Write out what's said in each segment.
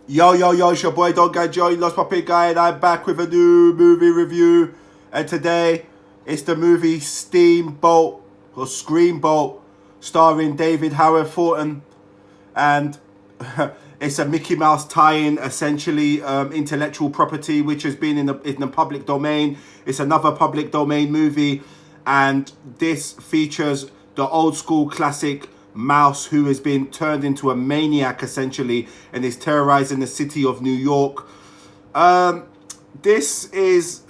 Yo, yo, yo, it's your boy Don Guy Joe, Lost My Pig Guy, and I'm back with a new movie review. And today, it's the movie Steamboat, or Screamboat, starring David Howard Thornton. And it's a Mickey Mouse tie-in, essentially, intellectual property, which has been in the public domain. It's another public domain movie. And this features the old school classic mouse who has been turned into a maniac essentially and is terrorizing the city of New York. This is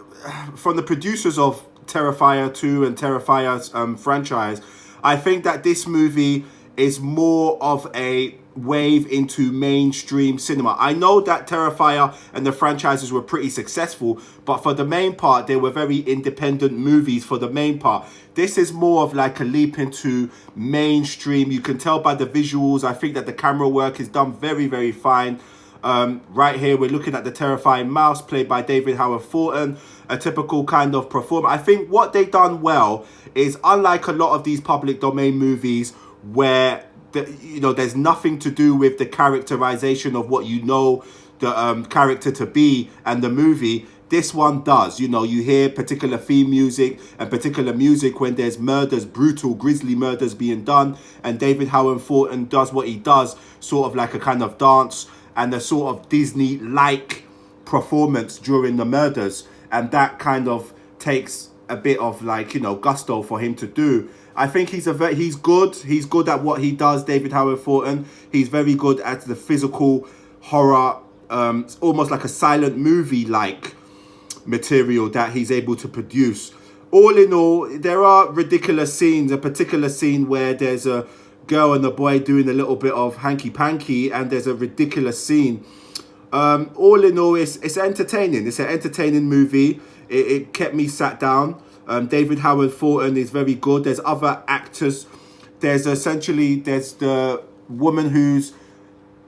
from the producers of Terrifier 2 and Terrifier's franchise. I think that this movie is more of a wave into mainstream cinema. I know that Terrifier and the franchises were pretty successful, but for the main part, they were very independent movies for the main part. This is more of like a leap into mainstream. You can tell by the visuals. I think that the camera work is done very, very fine. Right here, we're looking at the terrifying mouse played by David Howard Thornton, a typical kind of performer. I think what they done well is, unlike a lot of these public domain movies where there's nothing to do with the characterization of what you know the character to be and the movie. This one does. You hear particular theme music and particular music when there's murders, brutal, grisly murders being done. And David Howard Thornton does what he does, sort of like a kind of dance and a sort of Disney-like performance during the murders. And that kind of takes a bit of gusto for him to do. I think he's good. He's good at what he does, David Howard Thornton. He's very good at the physical horror, almost like a silent movie-like material that he's able to produce. All in all, there are ridiculous scenes. A particular scene where there's a girl and a boy doing a little bit of hanky-panky, and there's a ridiculous scene. All in all, it's entertaining. It's an entertaining movie. It kept me sat down. David Howard Thornton is very good. There's other actors. There's the woman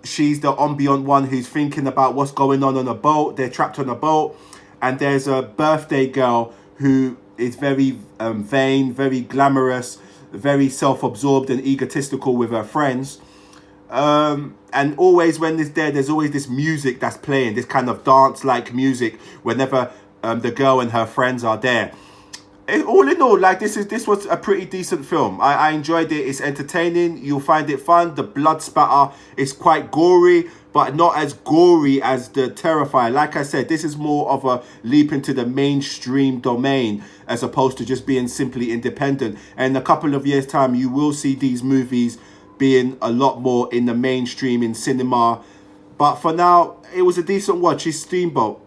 she's the ambient one who's thinking about what's going on a boat. They're trapped on a boat. And there's a birthday girl who is very vain, very glamorous, very self-absorbed and egotistical with her friends. And always when there's always this music that's playing, this kind of dance-like music whenever the girl and her friends are there. All in all, this was a pretty decent film. I enjoyed it. It's entertaining. You'll find it fun. The blood spatter is quite gory, but not as gory as the Terrifier. Like I said, this is more of a leap into the mainstream domain as opposed to just being simply independent. And in a couple of years' time, you will see these movies being a lot more in the mainstream in cinema. But for now, it was a decent watch. It's Steamboat.